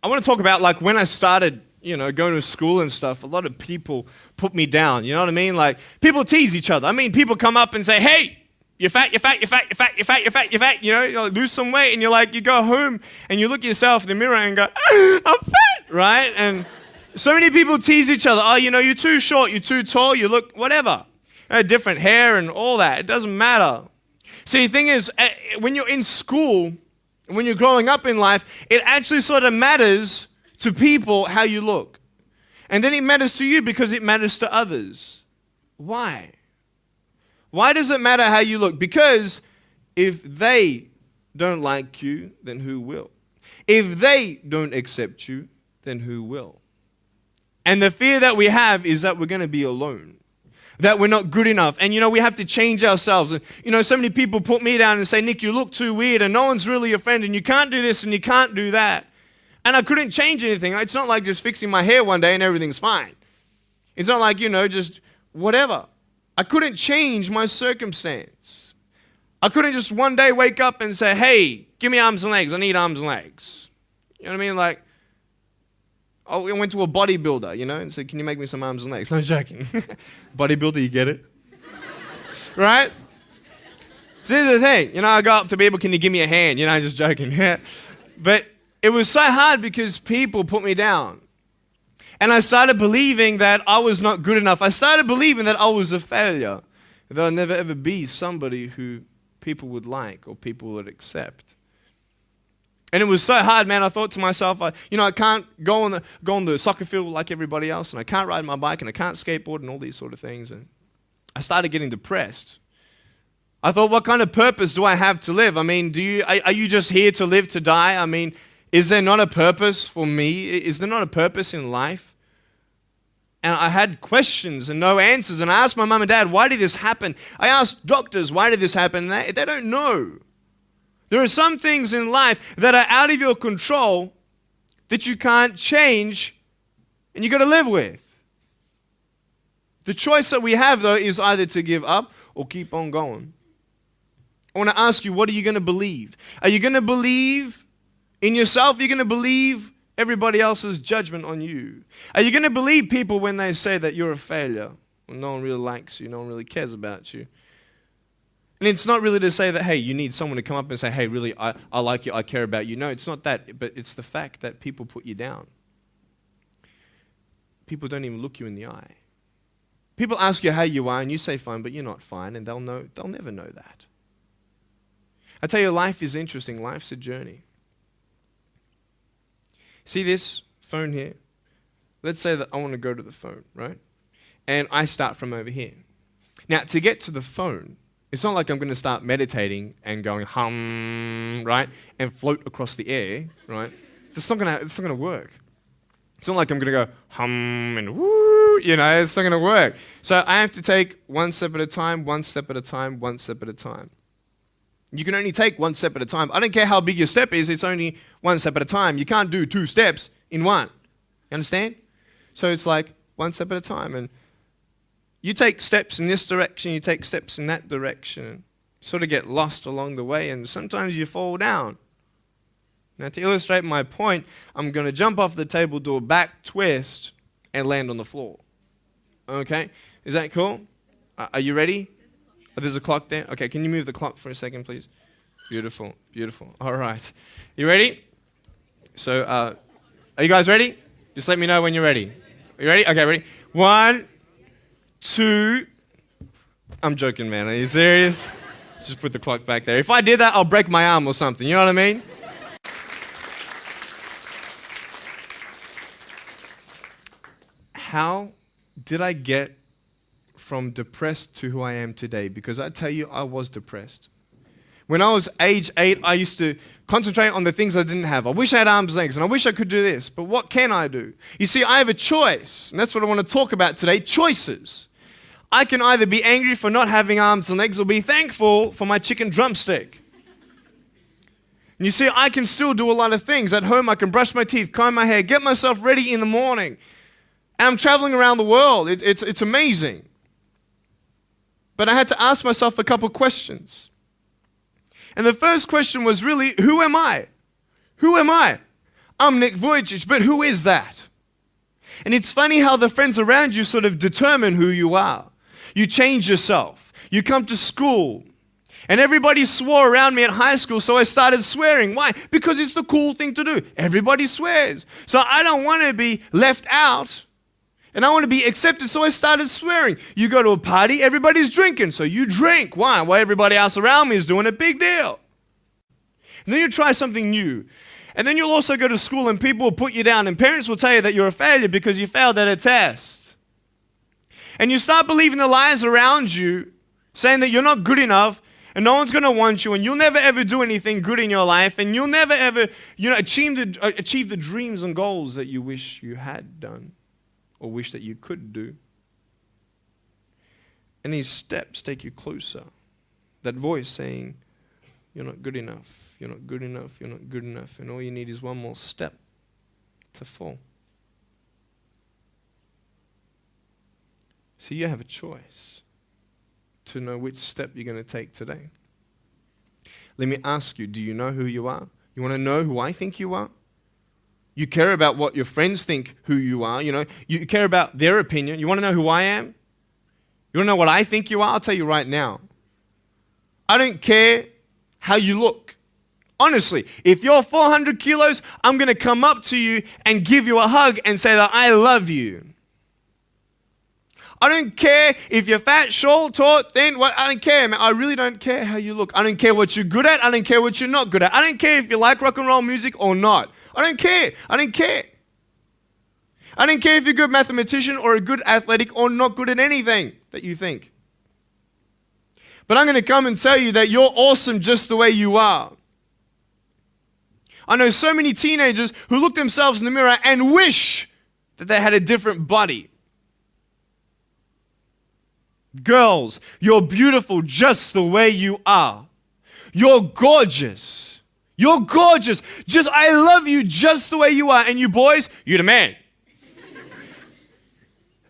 I want to talk about like when I started, going to school and stuff. A lot of people put me down. You know what I mean? Like people tease each other. I mean, people come up and say, "Hey, you're fat, you're fat, you're fat, you're fat, you're fat, you're fat, you're fat." You like, lose some weight, and you go home and you look at yourself in the mirror and go, "I'm fat," right? And so many people tease each other. Oh, you're too short, you're too tall, you look whatever. Different hair and all that. It doesn't matter. See, the thing is, when you're in school, when you're growing up in life, it actually sort of matters to people how you look. And then it matters to you because it matters to others. Why? Why does it matter how you look? Because if they don't like you, then who will? If they don't accept you, then who will? And the fear that we have is that we're going to be alone, that we're not good enough. And, we have to change ourselves. And, so many people put me down and say, "Nick, you look too weird and no one's really your friend and you can't do this and you can't do that." And I couldn't change anything. It's not like just fixing my hair one day and everything's fine. It's not like, just whatever. I couldn't change my circumstance. I couldn't just one day wake up and say, "Hey, give me arms and legs. I need arms and legs." You know what I mean? Like, I went to a bodybuilder, and said, "Can you make me some arms and legs?" No, joking. Bodybuilder, you get it? Right? So here's the thing. I go up to people, "Can you give me a hand?" Just joking. But it was so hard because people put me down. And I started believing that I was not good enough. I started believing that I was a failure. That I'd never ever be somebody who people would like or people would accept. And it was so hard, man. I thought to myself, I can't go on the soccer field like everybody else, and I can't ride my bike, and I can't skateboard, and all these sort of things. And I started getting depressed. I thought, what kind of purpose do I have to live? I mean, are you just here to live to die? I mean, is there not a purpose for me? Is there not a purpose in life? And I had questions and no answers. And I asked my mum and dad, "Why did this happen?" I asked doctors, "Why did this happen?" And they don't know. There are some things in life that are out of your control that you can't change and you got to live with. The choice that we have, though, is either to give up or keep on going. I want to ask you, what are you going to believe? Are you going to believe in yourself? Are you going to believe everybody else's judgment on you? Are you going to believe people when they say that you're a failure, when no one really likes you, no one really cares about you? And it's not really to say that, hey, you need someone to come up and say, "Hey, really, I like you, I care about you." No, it's not that, but it's the fact that people put you down. People don't even look you in the eye. People ask you how you are, and you say fine, but you're not fine, and they'll never know that. I tell you, life is interesting. Life's a journey. See this phone here? Let's say that I want to go to the phone, right? And I start from over here. Now, to get to the phone, it's not like I'm going to start meditating and going hum, right? And float across the air, right? It's not going to work. It's not like I'm going to go hum and woo, it's not going to work. So I have to take one step at a time, one step at a time, one step at a time. You can only take one step at a time. I don't care how big your step is, it's only one step at a time. You can't do two steps in one. You understand? So it's like one step at a time. And you take steps in this direction, you take steps in that direction. You sort of get lost along the way, and sometimes you fall down. Now, to illustrate my point, I'm going to jump off the table, do a back twist, and land on the floor. Okay? Is that cool? Are you ready? Oh, there's a clock there? Okay, can you move the clock for a second, please? Beautiful, beautiful. All right. You ready? So, are you guys ready? Just let me know when you're ready. Are you ready? Okay, ready? 1, 2. I'm joking, man. Are you serious? Just put the clock back there. If I did that, I'll break my arm or something. You know what I mean? How did I get from depressed to who I am today? Because I tell you, I was depressed. When I was age 8, I used to concentrate on the things I didn't have. I wish I had arms and legs, and I wish I could do this, but what can I do? You see, I have a choice, and that's what I want to talk about today, choices. I can either be angry for not having arms and legs or be thankful for my chicken drumstick. And you see, I can still do a lot of things. At home, I can brush my teeth, comb my hair, get myself ready in the morning. And I'm traveling around the world. It's amazing. But I had to ask myself a couple questions. And the first question was really, who am I? Who am I? I'm Nick Vujicic, but who is that? And it's funny how the friends around you sort of determine who you are. You change yourself. You come to school. And everybody swore around me at high school, so I started swearing. Why? Because it's the cool thing to do. Everybody swears. So I don't want to be left out, and I want to be accepted, so I started swearing. You go to a party, everybody's drinking, so you drink. Why? Well, everybody else around me is doing a big deal. And then you try something new. And then you'll also go to school and people will put you down, and parents will tell you that you're a failure because you failed at a test. And you start believing the lies around you, saying that you're not good enough, and no one's going to want you, and you'll never ever do anything good in your life, and you'll never ever, achieve the dreams and goals that you wish you had done or wish that you could do. And these steps take you closer. That voice saying, you're not good enough, you're not good enough, you're not good enough, and all you need is one more step to fall. So you have a choice to know which step you're going to take today. Let me ask you, do you know who you are? You want to know who I think you are? You care about what your friends think who you are. You care about their opinion. You want to know who I am? You want to know what I think you are? I'll tell you right now. I don't care how you look. Honestly, if you're 400 kilos, I'm going to come up to you and give you a hug and say that I love you. I don't care if you're fat, short, tall, thin, what, I don't care, man. I really don't care how you look. I don't care what you're good at. I don't care what you're not good at. I don't care if you like rock and roll music or not. I don't care. I don't care. I don't care if you're a good mathematician or a good athletic or not good at anything that you think. But I'm going to come and tell you that you're awesome just the way you are. I know so many teenagers who look themselves in the mirror and wish that they had a different body. Girls, you're beautiful just the way you are. You're gorgeous. You're gorgeous. I love you just the way you are. And you boys, you're the man.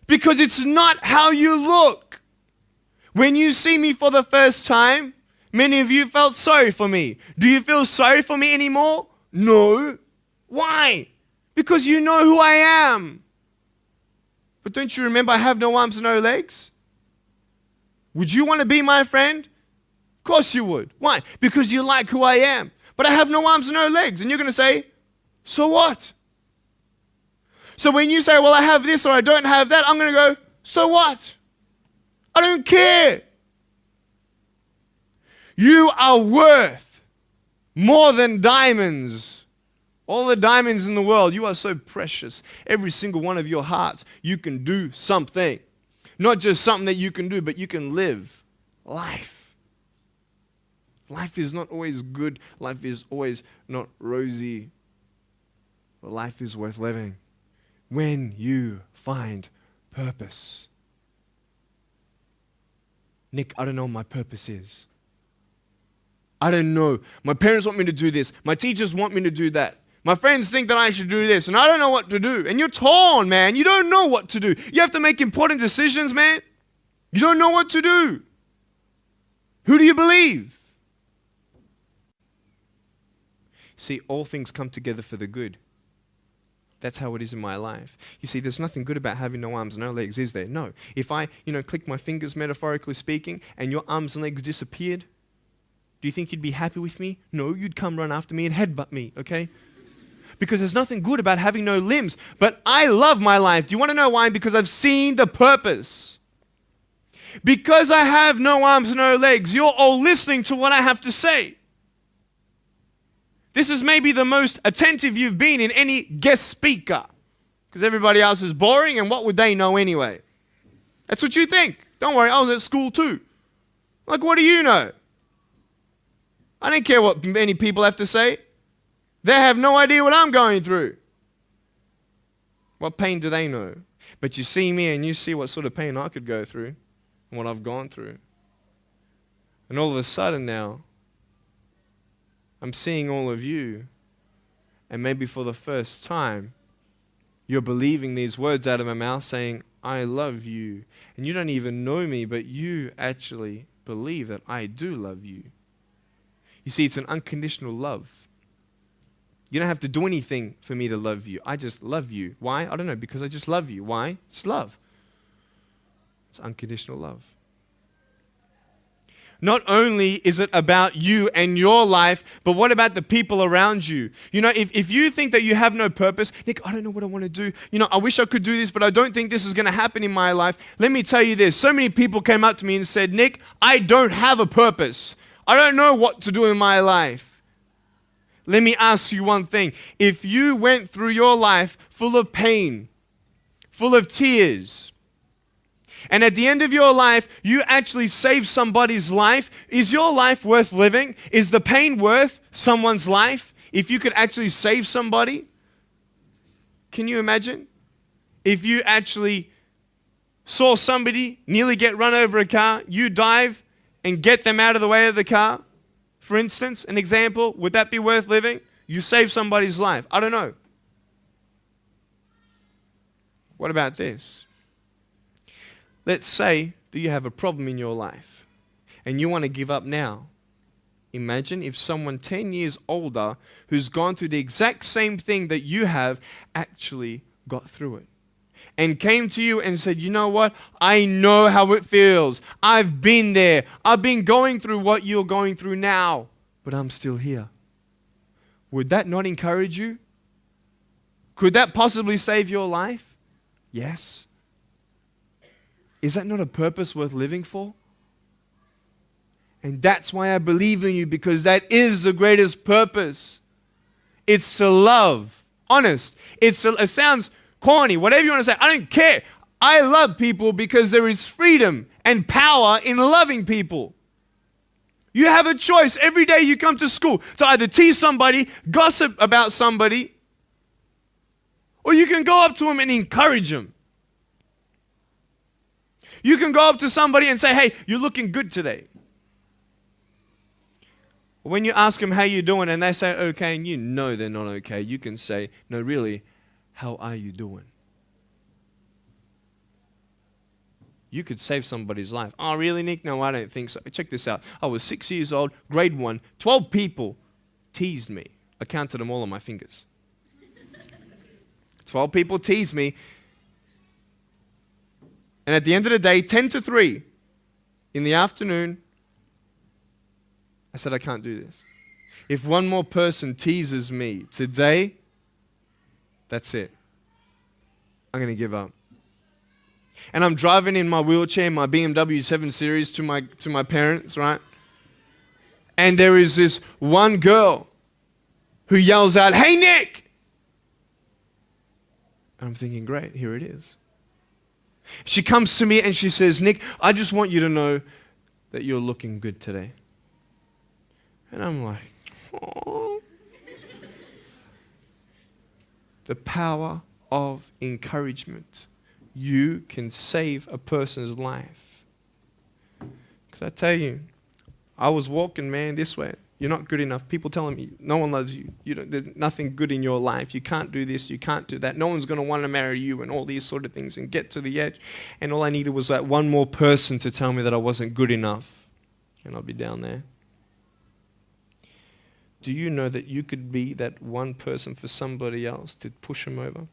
Because it's not how you look. When you see me for the first time, many of you felt sorry for me. Do you feel sorry for me anymore? No. Why? Because you know who I am. But don't you remember I have no arms and no legs? Would you want to be my friend? Of course you would. Why? Because you like who I am. But I have no arms and no legs. And you're going to say, so what? So when you say, well, I have this or I don't have that, I'm going to go, so what? I don't care. You are worth more than diamonds. All the diamonds in the world, you are so precious. Every single one of your hearts, you can do something. Not just something that you can do, but you can live life. Life is not always good. Life is always not rosy. But life is worth living when you find purpose. Nick, I don't know what my purpose is. I don't know. My parents want me to do this. My teachers want me to do that. My friends think that I should do this, and I don't know what to do. And you're torn, man. You don't know what to do. You have to make important decisions, man. You don't know what to do. Who do you believe? See, all things come together for the good. That's how it is in my life. You see, there's nothing good about having no arms, no legs, is there? No. If I, click my fingers, metaphorically speaking, and your arms and legs disappeared, do you think you'd be happy with me? No, you'd come run after me and headbutt me, okay? Because there's nothing good about having no limbs. But I love my life. Do you want to know why? Because I've seen the purpose. Because I have no arms, no legs, you're all listening to what I have to say. This is maybe the most attentive you've been in any guest speaker. Because everybody else is boring, and what would they know anyway? That's what you think. Don't worry, I was at school too. Like, what do you know? I don't care what many people have to say. They have no idea what I'm going through. What pain do they know? But you see me and you see what sort of pain I could go through and what I've gone through. And all of a sudden now, I'm seeing all of you, and maybe for the first time, you're believing these words out of my mouth saying, I love you. And you don't even know me, but you actually believe that I do love you. You see, it's an unconditional love. You don't have to do anything for me to love you. I just love you. Why? I don't know, because I just love you. Why? It's love. It's unconditional love. Not only is it about you and your life, but what about the people around you? You know, if you think that you have no purpose, Nick, I don't know what I want to do. You know, I wish I could do this, but I don't think this is going to happen in my life. Let me tell you this. So many people came up to me and said, Nick, I don't have a purpose. I don't know what to do in my life. Let me ask you one thing. If you went through your life full of pain, full of tears, and at the end of your life, you actually saved somebody's life, is your life worth living? Is the pain worth someone's life? If you could actually save somebody? Can you imagine? If you actually saw somebody nearly get run over a car, you dive and get them out of the way of the car, for instance, an example, would that be worth living? You saved somebody's life. I don't know. What about this? Let's say that you have a problem in your life and you want to give up now. Imagine if someone 10 years older who's gone through the exact same thing that you have actually got through it and came to you and said, you know what? I know how it feels. I've been there. I've been going through what you're going through now, but I'm still here. Would that not encourage you? Could that possibly save your life? Yes. Is that not a purpose worth living for? And that's why I believe in you, because that is the greatest purpose. It's to love. Honest. It sounds corny, whatever you want to say. I don't care. I love people because there is freedom and power in loving people. You have a choice every day you come to school to either tease somebody, gossip about somebody, or you can go up to them and encourage them. You can go up to somebody and say, hey, you're looking good today. When you ask them how you're doing and they say okay and you know they're not okay, you can say, no, really, how are you doing? You could save somebody's life. Oh, really, Nick? No, I don't think so. Check this out. I was 6 years old, grade 1, 12 people teased me. I counted them all on my fingers. 12 people teased me. And at the end of the day, 10 to 3 in the afternoon, I said, I can't do this. If one more person teases me today, that's it. I'm going to give up. And I'm driving in my wheelchair, my BMW 7 Series to my parents, right? And there is this one girl who yells out, hey, Nick! And I'm thinking, great, here it is. She comes to me and she says, Nick, I just want you to know that you're looking good today. And I'm like, oh. The power of encouragement. You can save a person's life. Because I tell you, I was walking, man, this way. You're not good enough. People telling me, no one loves you. There's nothing good in your life. You can't do this. You can't do that. No one's going to want to marry you and all these sort of things and get to the edge. And all I needed was that one more person to tell me that I wasn't good enough. And I'll be down there. Do you know that you could be that one person for somebody else to push them over?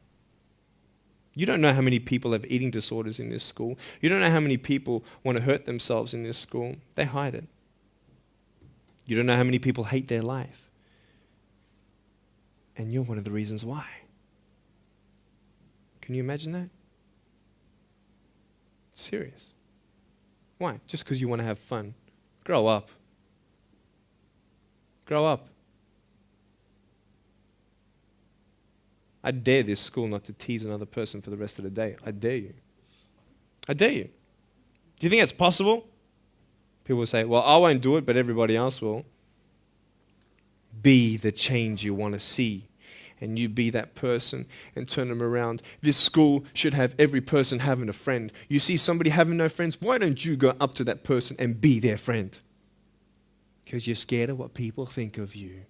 You don't know how many people have eating disorders in this school. You don't know how many people want to hurt themselves in this school. They hide it. You don't know how many people hate their life. And you're one of the reasons why. Can you imagine that? Serious. Why? Just because you want to have fun. Grow up. Grow up. I dare this school not to tease another person for the rest of the day. I dare you. I dare you. Do you think that's possible? People will say, well, I won't do it, but everybody else will. Be the change you want to see. And you be that person and turn them around. This school should have every person having a friend. You see somebody having no friends, why don't you go up to that person and be their friend? Because you're scared of what people think of you.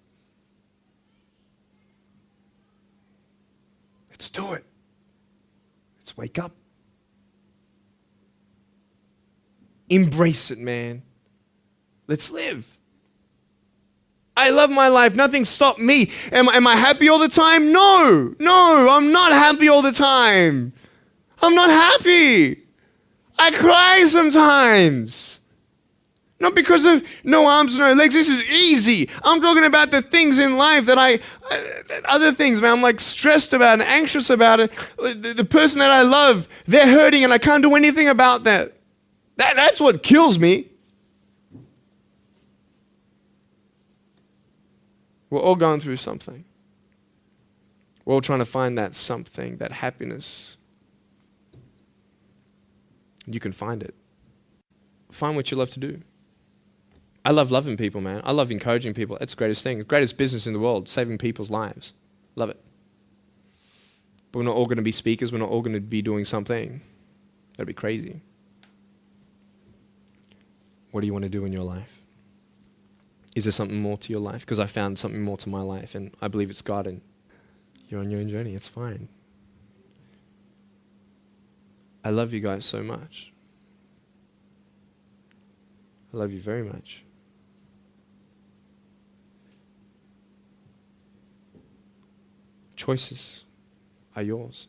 Let's do it. Let's wake up. Embrace it, man. Let's live. I love my life. Nothing stopped me. Am I happy all the time? No, I'm not happy all the time. I'm not happy. I cry sometimes. Not because of no arms, no legs. This is easy. I'm talking about the things in life that other things, man, I'm like stressed about and anxious about it. The person that I love, they're hurting and I can't do anything about that. That's what kills me. We're all going through something. We're all trying to find that something, that happiness. You can find it. Find what you love to do. I love loving people, man. I love encouraging people. It's the greatest thing. The greatest business in the world, saving people's lives. Love it. But we're not all going to be speakers. We're not all going to be doing something. That'd be crazy. What do you want to do in your life? Is there something more to your life? Because I found something more to my life, and I believe it's God, and you're on your own journey. It's fine. I love you guys so much. I love you very much. Choices are yours.